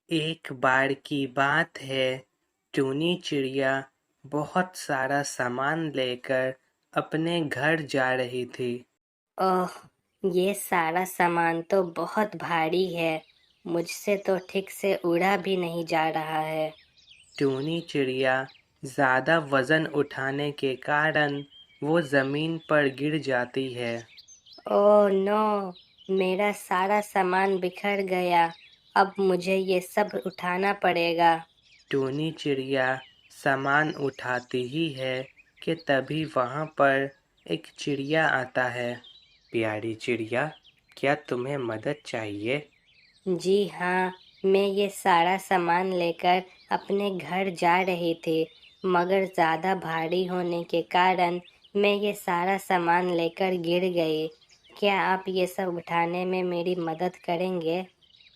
एक बार की बात है, टूनी चिड़िया बहुत सारा सामान लेकर अपने घर जा रही थी। ओह, ये सारा सामान तो बहुत भारी है। मुझसे तो ठीक से उड़ा भी नहीं जा रहा है। टूनी चिड़िया ज़्यादा वज़न उठाने के कारण वो ज़मीन पर गिर जाती है। ओह नो, मेरा सारा सामान बिखर गया। अब मुझे ये सब उठाना पड़ेगा। टूनी चिड़िया सामान उठाती ही है कि तभी वहाँ पर एक चिड़िया आता है। प्यारी चिड़िया, क्या तुम्हें मदद चाहिए? जी हाँ, मैं ये सारा सामान लेकर अपने घर जा रही थी, मगर ज़्यादा भारी होने के कारण मैं ये सारा सामान लेकर गिर गई। क्या आप ये सब उठाने में मेरी मदद करेंगे?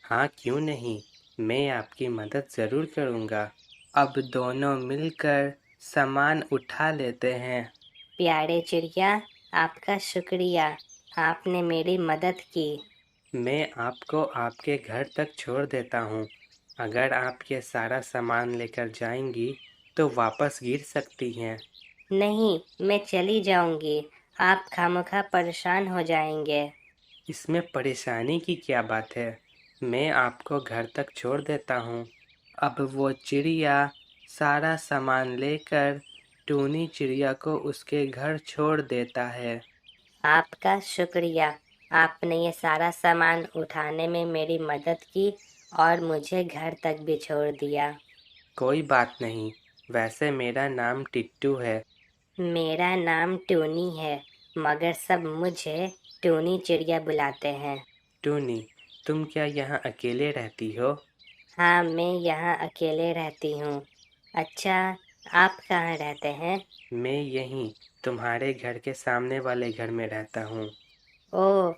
हाँ, क्यों नहीं, मैं आपकी मदद ज़रूर करूँगा। अब दोनों मिलकर सामान उठा लेते हैं। प्यारे चिड़िया, आपका शुक्रिया। आपने मेरी मदद की। मैं आपको आपके घर तक छोड़ देता हूँ। अगर आप ये सारा सामान लेकर जाएंगी तो वापस गिर सकती हैं। नहीं, मैं चली जाऊंगी। आप खामखा परेशान हो जाएंगे। इसमें परेशानी की क्या बात है? मैं आपको घर तक छोड़ देता हूँ। अब वो चिड़िया सारा सामान लेकर टूनी चिड़िया को उसके घर छोड़ देता है। आपका शुक्रिया। आपने ये सारा सामान उठाने में मेरी मदद की और मुझे घर तक भी छोड़ दिया। कोई बात नहीं, वैसे मेरा नाम टिट्टू है। मेरा नाम टूनी है, मगर सब मुझे टूनी चिड़िया बुलाते हैं। टूनी, तुम क्या यहाँ अकेले रहती हो? हाँ, मैं यहाँ अकेले रहती हूँ। अच्छा, आप कहाँ रहते हैं? मैं यहीं तुम्हारे घर के सामने वाले घर में रहता हूँ। ओह,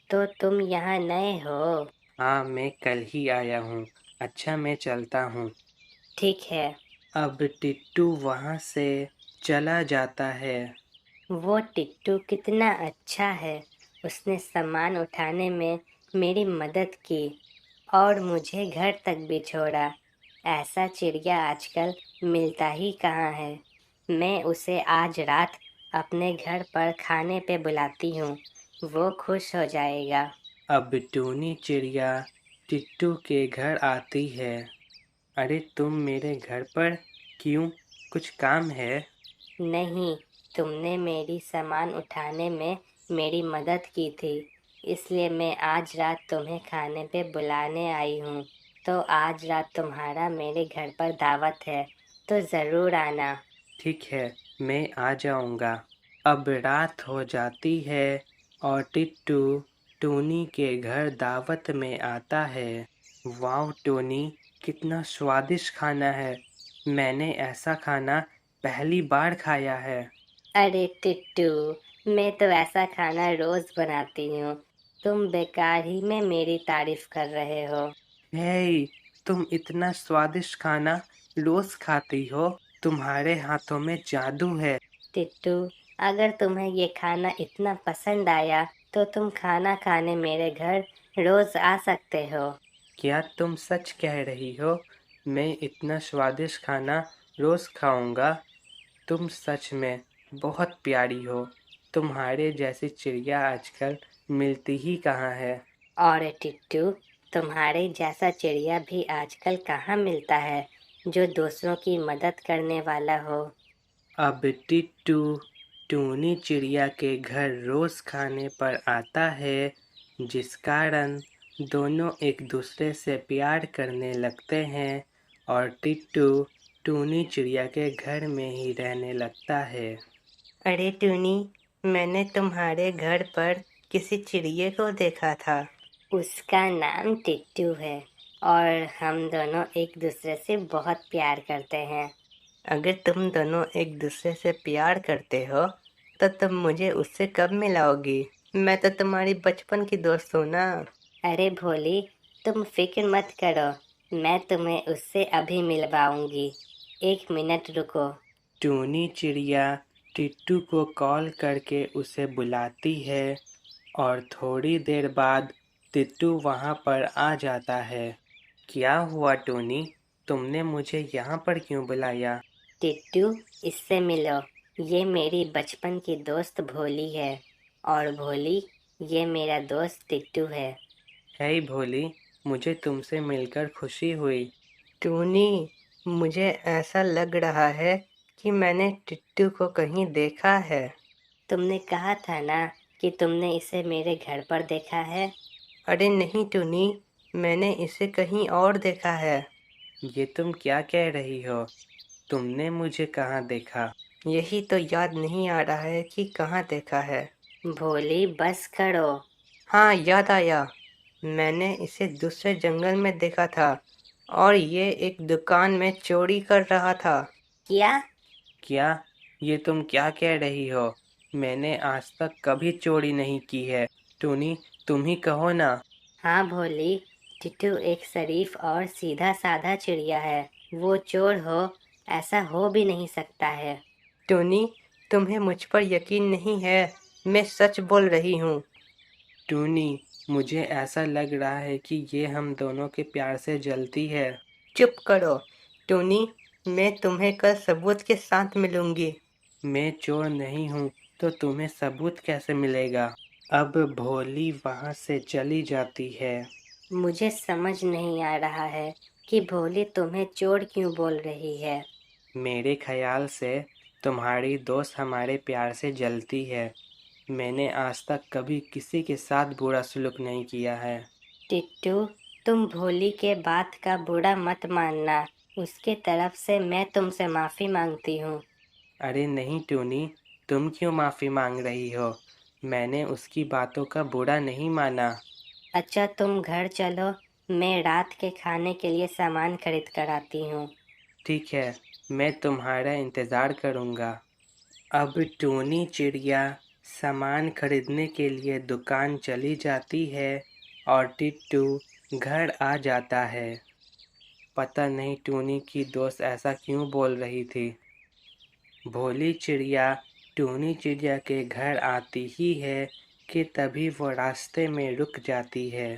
तो तुम यहाँ नए हो? हाँ, मैं कल ही आया हूँ। अच्छा, मैं चलता हूँ। ठीक है। अब टिट्टू वहाँ से चला जाता है। वो टिट्टू कितना अच्छा है। उसने सामान उठाने में मेरी मदद की और मुझे घर तक भी छोड़ा। ऐसा चिड़िया आजकल मिलता ही कहाँ है। मैं उसे आज रात अपने घर पर खाने पे बुलाती हूँ। वो खुश हो जाएगा। अब टूनी चिड़िया टिट्टू के घर आती है। अरे, तुम मेरे घर पर क्यों? कुछ काम है? नहीं, तुमने मेरी सामान उठाने में मेरी मदद की थी, इसलिए मैं आज रात तुम्हें खाने पे बुलाने आई हूँ। तो आज रात तुम्हारा मेरे घर पर दावत है, तो ज़रूर आना। ठीक है, मैं आ जाऊँगा। अब रात हो जाती है और टिट्टू टोनी के घर दावत में आता है। वाह टोनी, कितना स्वादिष्ट खाना है। मैंने ऐसा खाना पहली बार खाया है। अरे टिट्टू, मैं तो ऐसा खाना रोज़ बनाती हूँ। तुम बेकार ही में मेरी तारीफ कर रहे हो। हे, तुम इतना स्वादिष्ट खाना रोज खाती हो? तुम्हारे हाथों में जादू है। टिट्टू, अगर तुम्हें ये खाना इतना पसंद आया तो तुम खाना खाने मेरे घर रोज आ सकते हो। क्या तुम सच कह रही हो? मैं इतना स्वादिष्ट खाना रोज खाऊंगा। तुम सच में बहुत प्यारी हो। तुम्हारे जैसी चिड़िया आजकल मिलती ही कहाँ है। और टिट्टू, तुम्हारे जैसा चिड़िया भी आजकल कहाँ मिलता है जो दूसरों की मदद करने वाला हो। अब टिट्टू टूनी चिड़िया के घर रोज खाने पर आता है, जिस कारण दोनों एक दूसरे से प्यार करने लगते हैं और टिट्टू टूनी चिड़िया के घर में ही रहने लगता है। अरे टूनी, मैंने तुम्हारे घर पर किसी चिड़िए को देखा था। उसका नाम टिट्टू है और हम दोनों एक दूसरे से बहुत प्यार करते हैं। अगर तुम दोनों एक दूसरे से प्यार करते हो तो तुम मुझे उससे कब मिलाओगी? मैं तो तुम्हारी बचपन की दोस्त हूँ ना। अरे भोली, तुम फिक्र मत करो, मैं तुम्हें उससे अभी मिलवाऊंगी। एक मिनट रुको। टूनी चिड़िया टिट्टू को कॉल करके उसे बुलाती है और थोड़ी देर बाद टिट्टू वहाँ पर आ जाता है। क्या हुआ टोनी? तुमने मुझे यहाँ पर क्यों बुलाया? टिट्टू, इससे मिलो। ये मेरी बचपन की दोस्त भोली है, और भोली, ये मेरा दोस्त टिट्टू है। हे भोली, मुझे तुमसे मिलकर खुशी हुई। टूनी, मुझे ऐसा लग रहा है कि मैंने टिट्टू को कहीं देखा है। तुमने कहा था ना कि तुमने इसे मेरे घर पर देखा है। अरे नहीं टूनी, मैंने इसे कहीं और देखा है। ये तुम क्या कह रही हो? तुमने मुझे कहाँ देखा? यही तो याद नहीं आ रहा है कि कहाँ देखा है। भोली, बस करो। हाँ, याद आया। मैंने इसे दूसरे जंगल में देखा था और ये एक दुकान में चोरी कर रहा था। क्या? क्या? ये तुम क्या कह रही हो? मैंने आज तक कभी चोरी नहीं की है। टोनी, तुम ही कहो ना। हाँ भोली, टिट्टू एक शरीफ और सीधा साधा चिड़िया है। वो चोर हो, ऐसा हो भी नहीं सकता है। टूनी, तुम्हें मुझ पर यकीन नहीं है। मैं सच बोल रही हूँ। टोनी, मुझे ऐसा लग रहा है कि ये हम दोनों के प्यार से जलती है। चुप करो टोनी, मैं तुम्हें कल सबूत के साथ मिलूंगी। मैं चोर नहीं हूँ, तो तुम्हें सबूत कैसे मिलेगा? अब भोली वहाँ से चली जाती है। मुझे समझ नहीं आ रहा है कि भोली तुम्हें चोर क्यों बोल रही है। मेरे ख्याल से तुम्हारी दोस्त हमारे प्यार से जलती है। मैंने आज तक कभी किसी के साथ बुरा सलूक नहीं किया है। टिट्टू, तुम भोली के बात का बुरा मत मानना। उसके तरफ से मैं तुमसे माफ़ी मांगती हूँ। अरे नहीं टोनी, तुम क्यों माफ़ी मांग रही हो? मैंने उसकी बातों का बुरा नहीं माना। अच्छा, तुम घर चलो। मैं रात के खाने के लिए सामान खरीद कर आती हूँ। ठीक है, मैं तुम्हारा इंतज़ार करूँगा। अब टोनी चिड़िया सामान खरीदने के लिए दुकान चली जाती है और टिट्टू घर आ जाता है। पता नहीं टोनी की दोस्त ऐसा क्यों बोल रही थी। भोली चिड़िया टोनी चिड़िया के घर आती ही है कि तभी वो रास्ते में रुक जाती है।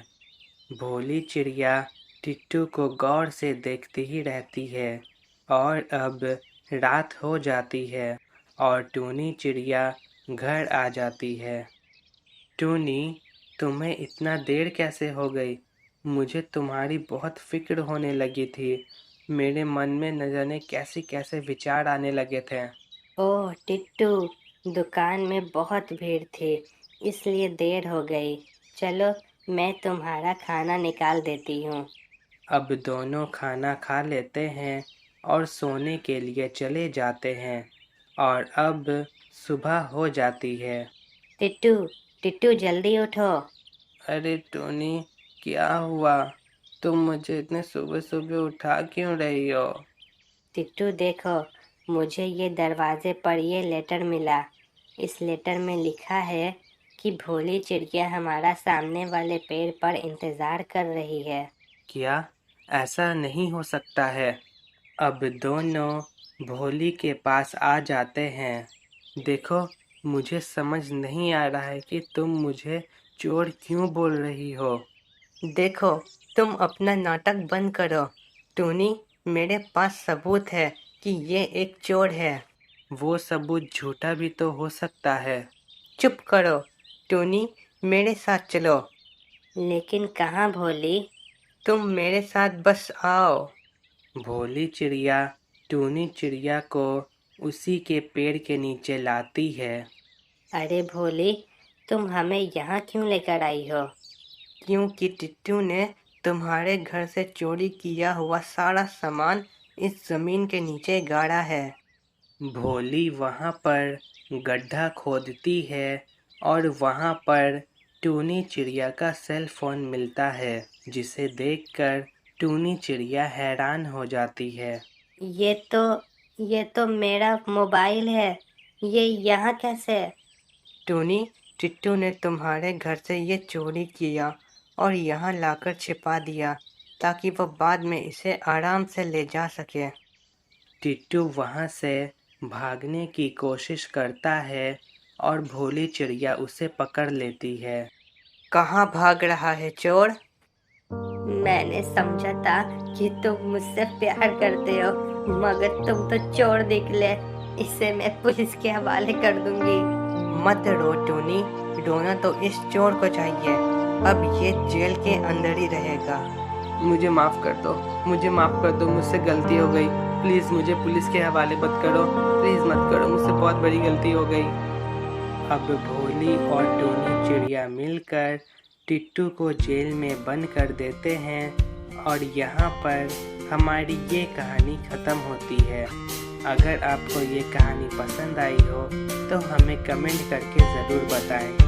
भोली चिड़िया टिट्टू को गौर से देखती ही रहती है और अब रात हो जाती है और टूनी चिड़िया घर आ जाती है। टूनी, तुम्हें इतना देर कैसे हो गई? मुझे तुम्हारी बहुत फिक्र होने लगी थी। मेरे मन में न जाने कैसे कैसे विचार आने लगे थे। ओह टिट्टू, दुकान में बहुत भीड़ थी, इसलिए देर हो गई। चलो, मैं तुम्हारा खाना निकाल देती हूँ। अब दोनों खाना खा लेते हैं और सोने के लिए चले जाते हैं और अब सुबह हो जाती है। टिट्टू, टिट्टू जल्दी उठो। अरे टोनी, क्या हुआ? तुम मुझे इतने सुबह सुबह उठा क्यों रही हो? टिट्टू देखो, मुझे ये दरवाजे पर ये लेटर मिला। इस लेटर में लिखा है कि भोली चिड़िया हमारा सामने वाले पेड़ पर इंतज़ार कर रही है। क्या? ऐसा नहीं हो सकता है। अब दोनों भोली के पास आ जाते हैं। देखो, मुझे समझ नहीं आ रहा है कि तुम मुझे चोर क्यों बोल रही हो। देखो, तुम अपना नाटक बंद करो। टोनी, मेरे पास सबूत है कि ये एक चोर है। वो सबूत झूठा भी तो हो सकता है। चुप करो टोनी, मेरे साथ चलो। लेकिन कहाँ भोली? तुम मेरे साथ बस आओ। भोली चिड़िया टूनी चिड़िया को उसी के पेड़ के नीचे लाती है। अरे भोली, तुम हमें यहाँ क्यों लेकर आई हो? क्योंकि टिट्टू ने तुम्हारे घर से चोरी किया हुआ सारा सामान इस जमीन के नीचे गाड़ा है। भोली वहाँ पर गड्ढा खोदती है और वहाँ पर टूनी चिड़िया का सेल फोन मिलता है, जिसे देखकर टूनी चिड़िया हैरान हो जाती है। ये तो ये तो मेरा मोबाइल है। ये यहाँ कैसे? टोनी, टिट्टू ने तुम्हारे घर से ये चोरी किया और यहाँ लाकर छिपा दिया ताकि वह बाद में इसे आराम से ले जा सके। टिट्टू वहाँ से भागने की कोशिश करता है और भोली चिड़िया उसे पकड़ लेती है। कहाँ भाग रहा है चोर? मैंने समझा था कि तुम मुझसे प्यार करते हो, मगर तुम तो चोर निकले। इसे मैं पुलिस के हवाले कर दूंगी। मत रो टूनी, रोना तो इस चोर को चाहिए। अब ये जेल के अंदर ही रहेगा। मुझे माफ़ कर दो, मुझे माफ़ कर दो, मुझसे गलती हो गई। प्लीज़ मुझे पुलिस के हवाले मत करो, प्लीज़ मत करो, मुझसे बहुत बड़ी गलती हो गई। अब भोली और टूनी चिड़िया मिलकर टिट्टू को जेल में बंद कर देते हैं और यहाँ पर हमारी ये कहानी ख़त्म होती है। अगर आपको ये कहानी पसंद आई हो तो हमें कमेंट करके ज़रूर बताएं।